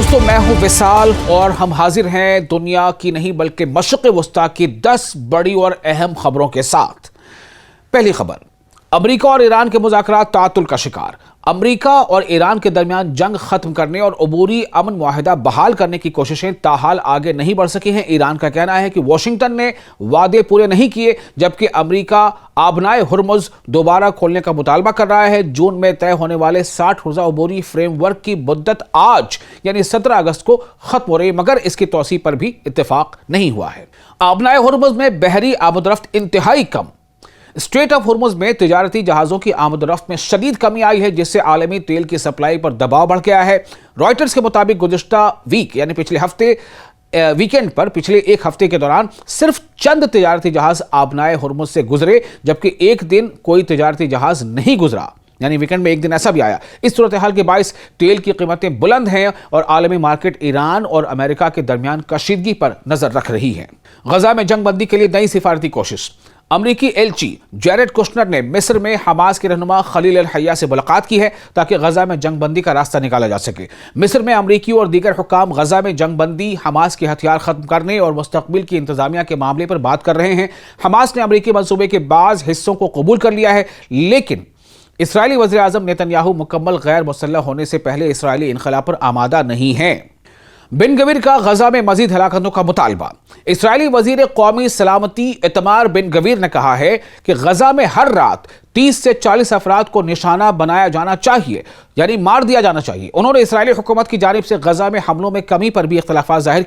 دوستو میں ہوں وصال اور ہم حاضر ہیں دنیا کی نہیں بلکہ مشرق وسطیٰ کی 10 بڑی اور اہم خبروں کے ساتھ۔ پہلی خبر، امریکہ اور ایران کے مذاکرات تعطل کا شکار۔ امریکہ اور ایران کے درمیان جنگ ختم کرنے اور عبوری امن معاہدہ بحال کرنے کی کوششیں تاحال آگے نہیں بڑھ سکی ہیں۔ ایران کا کہنا ہے کہ واشنگٹن نے وعدے پورے نہیں کیے، جبکہ امریکہ آبنائے ہرمز دوبارہ کھولنے کا مطالبہ کر رہا ہے۔ جون میں طے ہونے والے 60 روزہ عبوری فریم ورک کی مدت آج یعنی 17 اگست کو ختم ہو رہی، مگر اس کی توسیع پر بھی اتفاق نہیں ہوا ہے۔ آبنائے ہرمز میں بحری آمد و رفت انتہائی کم۔ اسٹریٹ آف ہرمز میں تجارتی جہازوں کی آمد و رفت میں شدید کمی آئی ہے، جس سے عالمی تیل کی سپلائی پر دباؤ بڑھ گیا ہے۔ رائٹرز کے مطابق گزشتہ ویک یعنی ویکینڈ پر پچھلے ایک ہفتے کے دوران صرف چند تجارتی جہاز آبنائے ہرمز سے گزرے، جبکہ ایک دن کوئی تجارتی جہاز نہیں گزرا، یعنی ویکینڈ میں ایک دن ایسا بھی آیا۔ اس صورتحال کے باعث تیل کی قیمتیں بلند ہیں اور عالمی مارکیٹ ایران اور امریکہ کے درمیان کشیدگی پر نظر رکھ رہی ہے۔ غزہ میں جنگ بندی کے لیے نئی سفارتی کوشش۔ امریکی ایلچی جیریڈ کوشنر نے مصر میں حماس کے رہنما خلیل الحیہ سے ملاقات کی ہے تاکہ غزہ میں جنگ بندی کا راستہ نکالا جا سکے۔ مصر میں امریکی اور دیگر حکام غزہ میں جنگ بندی، حماس کے ہتھیار ختم کرنے اور مستقبل کی انتظامیہ کے معاملے پر بات کر رہے ہیں۔ حماس نے امریکی منصوبے کے بعض حصوں کو قبول کر لیا ہے، لیکن اسرائیلی وزیر اعظم نیتن یاہو مکمل غیر مسلح ہونے سے پہلے اسرائیلی انخلا پر آمادہ نہیں ہیں۔ بن گویر کا غزہ میں مزید ہلاکتوں کا مطالبہ۔ اسرائیلی وزیر قومی سلامتی ایتمار بن گویر نے کہا ہے کہ غزہ میں ہر رات 30 سے 40 افراد کو نشانہ بنایا جانا چاہیے، یعنی مار دیا جانا چاہیے۔ انہوں نے اسرائیلی حکومت کی جانب سے غزہ میں حملوں میں کمی پر بھی اختلاف ظاہر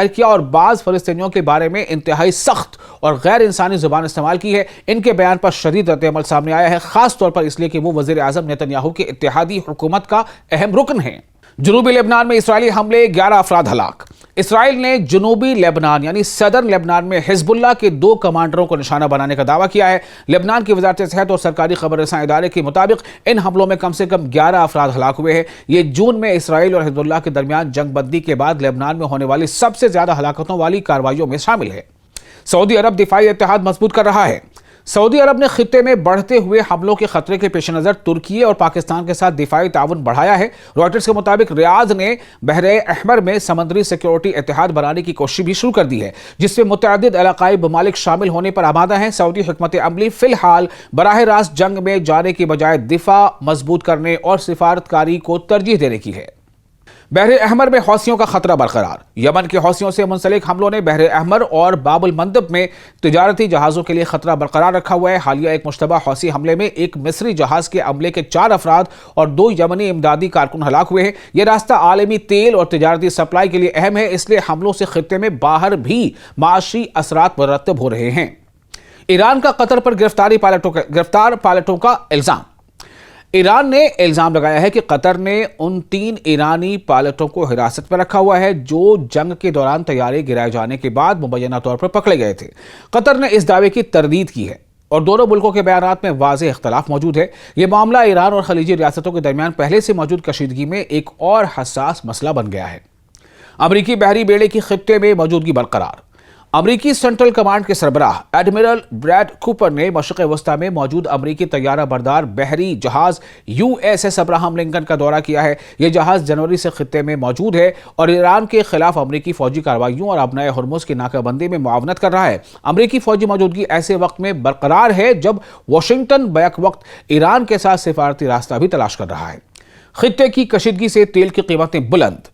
کیا اور بعض فلسطینیوں کے بارے میں انتہائی سخت اور غیر انسانی زبان استعمال کی ہے۔ ان کے بیان پر شدید رد عمل سامنے آیا ہے، خاص طور پر اس لیے کہ وہ وزیر اعظم نیتن یاہو کے اتحادی حکومت کا اہم رکن ہیں۔ جنوبی لبنان میں اسرائیلی حملے، 11 افراد ہلاک۔ اسرائیل نے جنوبی لبنان یعنی صدرن لبنان میں حزب اللہ کے 2 کمانڈروں کو نشانہ بنانے کا دعویٰ کیا ہے۔ لبنان کی وزارت صحت اور سرکاری خبر رساں ادارے کے مطابق ان حملوں میں کم سے کم 11 افراد ہلاک ہوئے ہیں۔ یہ جون میں اسرائیل اور حزب اللہ کے درمیان جنگ بندی کے بعد لبنان میں ہونے والی سب سے زیادہ ہلاکتوں والی کارروائیوں میں شامل ہے۔ سعودی عرب دفاعی اتحاد مضبوط کر رہا ہے۔ سعودی عرب نے خطے میں بڑھتے ہوئے حملوں کے خطرے کے پیش نظر ترکی اور پاکستان کے ساتھ دفاعی تعاون بڑھایا ہے۔ رائٹرز کے مطابق ریاض نے بحر احمر میں سمندری سیکیورٹی اتحاد بنانے کی کوشش بھی شروع کر دی ہے، جس میں متعدد علاقائی ممالک شامل ہونے پر آمادہ ہیں۔ سعودی حکمت عملی فی الحال براہ راست جنگ میں جانے کی بجائے دفاع مضبوط کرنے اور سفارتکاری کو ترجیح دینے کی ہے۔ بحر احمر میں حوثیوں کا خطرہ برقرار۔ یمن کے حوثیوں سے منسلک حملوں نے بحر احمر اور باب المندب میں تجارتی جہازوں کے لیے خطرہ برقرار رکھا ہوا ہے۔ حالیہ ایک مشتبہ حوثی حملے میں ایک مصری جہاز کے عملے کے 4 افراد اور 2 یمنی امدادی کارکن ہلاک ہوئے ہیں۔ یہ راستہ عالمی تیل اور تجارتی سپلائی کے لیے اہم ہے، اس لیے حملوں سے خطے میں باہر بھی معاشی اثرات مرتب ہو رہے ہیں۔ ایران کا قطر پر گرفتار پائلٹوں کا الزام۔ ایران نے الزام لگایا ہے کہ قطر نے ان 3 ایرانی پائلٹوں کو حراست میں رکھا ہوا ہے جو جنگ کے دوران طیارے گرائے جانے کے بعد مبینہ طور پر پکڑے گئے تھے۔ قطر نے اس دعوے کی تردید کی ہے اور دونوں ملکوں کے بیانات میں واضح اختلاف موجود ہے۔ یہ معاملہ ایران اور خلیجی ریاستوں کے درمیان پہلے سے موجود کشیدگی میں ایک اور حساس مسئلہ بن گیا ہے۔ امریکی بحری بیڑے کی خطے میں موجودگی برقرار۔ امریکی سینٹرل کمانڈ کے سربراہ ایڈمرل بریڈ کوپر نے مشرق وسطیٰ میں موجود امریکی طیارہ بردار بحری جہاز USS ابراہم لنکن کا دورہ کیا ہے۔ یہ جہاز جنوری سے خطے میں موجود ہے اور ایران کے خلاف امریکی فوجی کارروائیوں اور آبنائے ہرمز کی ناکہ بندی میں معاونت کر رہا ہے۔ امریکی فوجی موجودگی ایسے وقت میں برقرار ہے جب واشنگٹن بیک وقت ایران کے ساتھ سفارتی راستہ بھی تلاش کر رہا ہے۔ خطے کی کشیدگی سے تیل کی قیمتیں بلند۔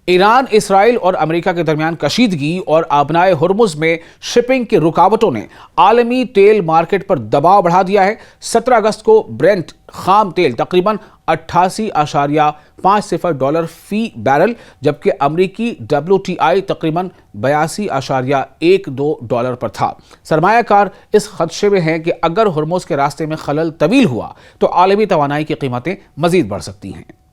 ایران، اسرائیل اور امریکہ کے درمیان کشیدگی اور آبنائے ہرمز میں شپنگ کی رکاوٹوں نے عالمی تیل مارکیٹ پر دباؤ بڑھا دیا ہے۔ 17 اگست کو برنٹ خام تیل تقریباً $88.50 فی بیرل، جبکہ امریکی WTI تقریباً $82.12 پر تھا۔ سرمایہ کار اس خدشے میں ہیں کہ اگر ہرمز کے راستے میں خلل طویل ہوا تو عالمی توانائی کی قیمتیں مزید بڑھ سکتی ہیں۔